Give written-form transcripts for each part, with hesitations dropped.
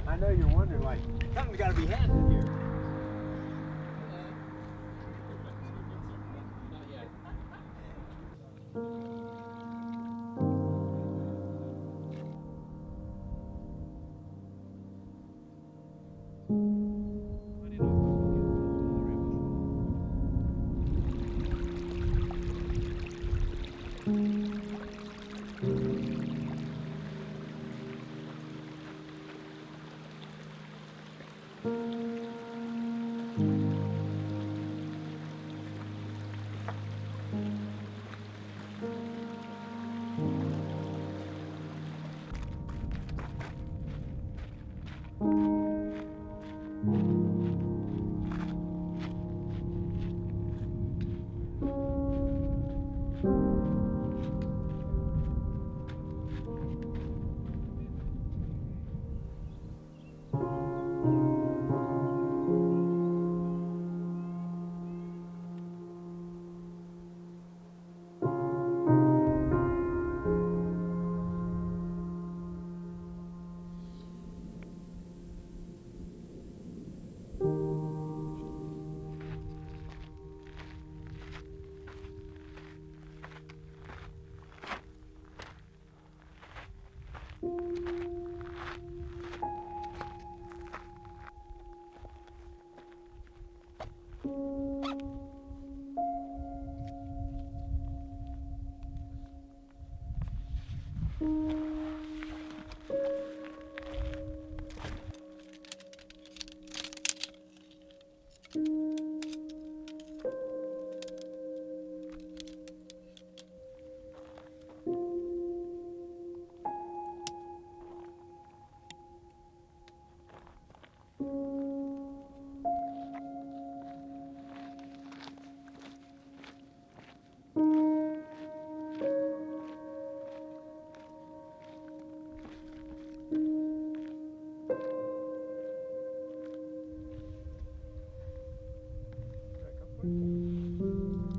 I know you're wondering, like, something's got to be happening here.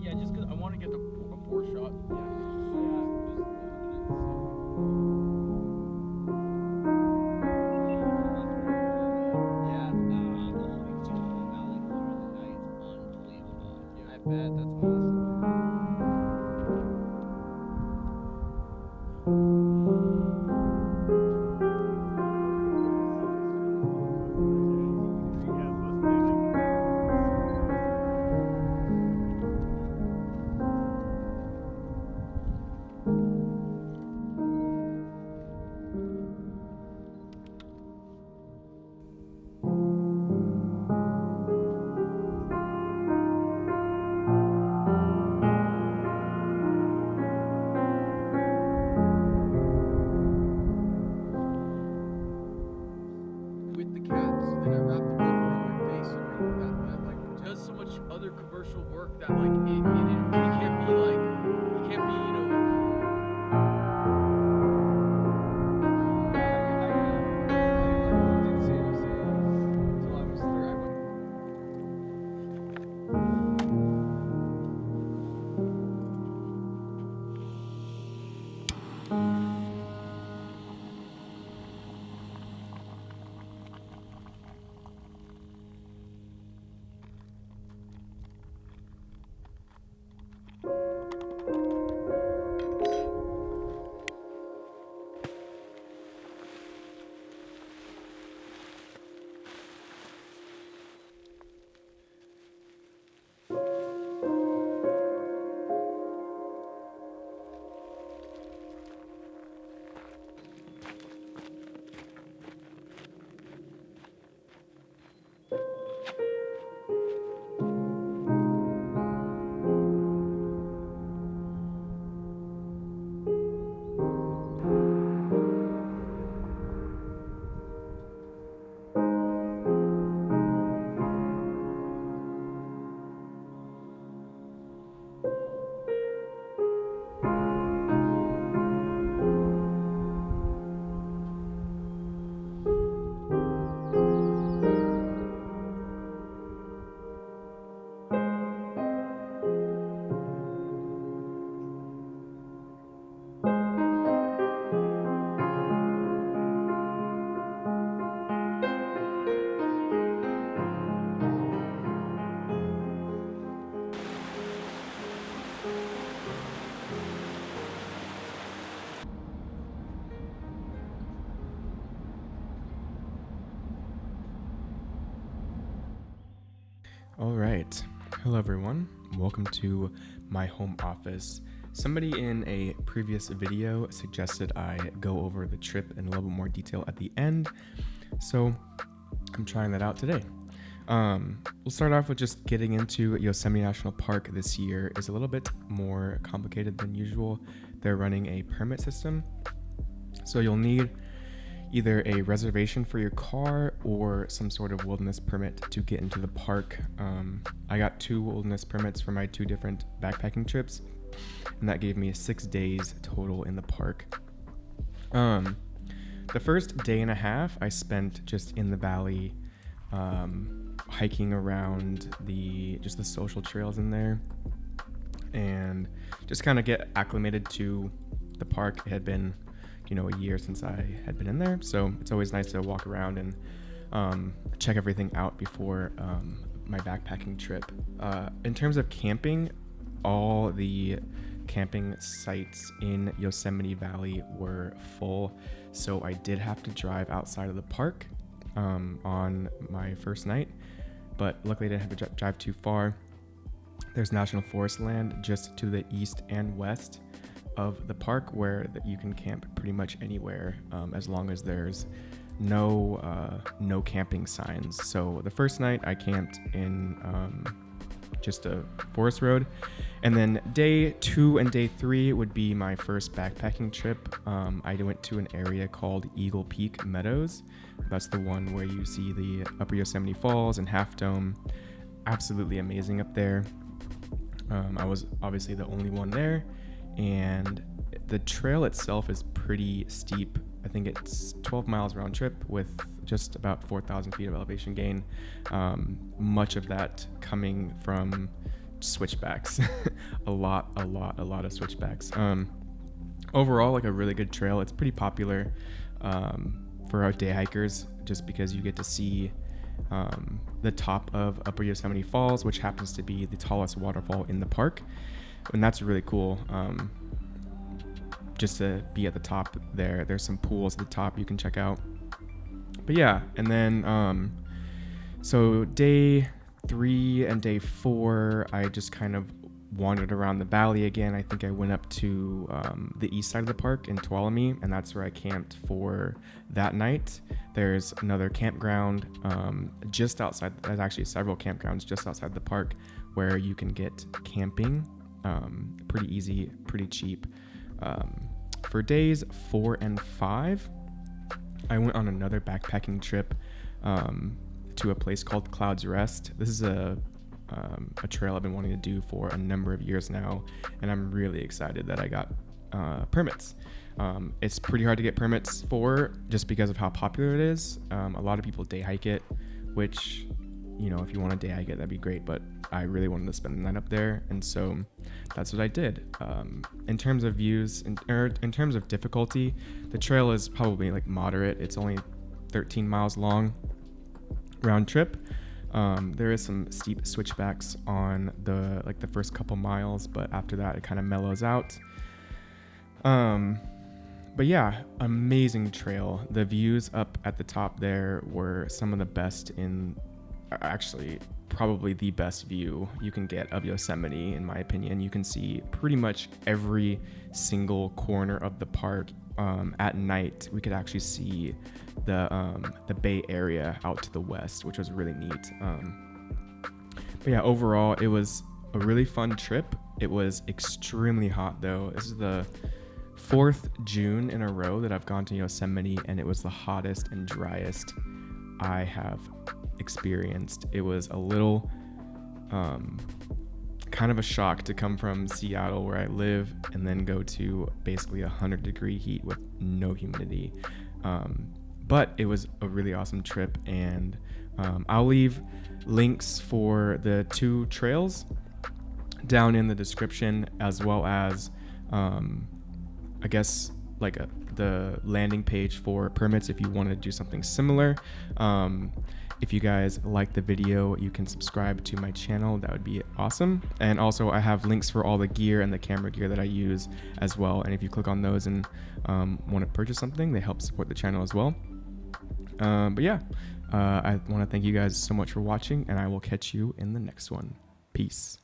Yeah, just because I want to get a four shot. I bet that's awesome. With the caps, then I wrapped them over on my face, and that like does so much other commercial work that like it can't be like you can't be didn't see it until I was there. All right. Hello, everyone. Welcome to my home office. Somebody in a previous video suggested I go over the trip in a little bit more detail at the end, so I'm trying that out today. We'll start off with just getting into Yosemite National Park this year is a little bit more complicated than usual. They're running a permit system, so you'll need either a reservation for your car or some sort of wilderness permit to get into the park. I got 2 wilderness permits for my 2 different backpacking trips, and that gave me 6 days total in the park. The first day and a half I spent just in the valley, hiking around the social trails in there, and just kind of get acclimated to the park. It had been a year since I had been in there, so it's always nice to walk around and check everything out before my backpacking trip. In terms of camping, all the camping sites in Yosemite Valley were full, so I did have to drive outside of the park on my first night, but luckily I didn't have to drive too far. There's national forest land just to the east and west of the park where you can camp pretty much anywhere, as long as there's no camping signs. So the first night I camped in just a forest road, and then day 2 and day 3 would be my first backpacking trip. I went to an area called Eagle Peak Meadows. That's the one where you see the Upper Yosemite Falls and Half Dome. Absolutely amazing up there. I was obviously the only one there, and the trail itself is pretty steep. I think it's 12 miles round trip with just about 4,000 feet of elevation gain. Much of that coming from switchbacks. a lot of switchbacks. Overall, like a really good trail. It's pretty popular for our day hikers, just because you get to see the top of Upper Yosemite Falls, which happens to be the tallest waterfall in the park. And that's really cool, just to be at the top there. There's some pools at the top you can check out. But yeah, and then so day 3 and day 4, I just kind of wandered around the valley again. I think I went up to the east side of the park in Tuolumne, and that's where I camped for that night. There's another campground just outside. There's actually several campgrounds just outside the park where you can get camping pretty easy, pretty cheap. For days 4 and 5, I went on another backpacking trip to a place called Cloud's Rest. This is a trail I've been wanting to do for a number of years now, and I'm really excited that I got permits. It's pretty hard to get permits for, just because of how popular it is. A lot of people day hike it, which, if you want to day hike it, that'd be great, but I really wanted to spend the night up there, and so that's what I did. In terms of views, in terms of difficulty, the trail is probably like moderate. It's only 13 miles long round trip. There is some steep switchbacks on the first couple miles, but after that it kind of mellows out. But yeah, amazing trail. The views up at the top there were some of the best actually probably the best view you can get of Yosemite, in my opinion. You can see pretty much every single corner of the park. At night we could actually see the Bay Area out to the west, which was really neat. But yeah, overall it was a really fun trip. It was extremely hot though. This is the 4th June in a row that I've gone to Yosemite, and it was the hottest and driest I have experienced. It was a little kind of a shock to come from Seattle, where I live, and then go to basically 100-degree heat with no humidity. But it was a really awesome trip, and I'll leave links for the 2 trails down in the description, as well as I guess the landing page for permits if you want to do something similar. If you guys like the video, you can subscribe to my channel. That would be awesome. And also I have links for all the gear and the camera gear that I use as well. And if you click on those and want to purchase something, they help support the channel as well. But yeah, I want to thank you guys so much for watching, and I will catch you in the next one. Peace.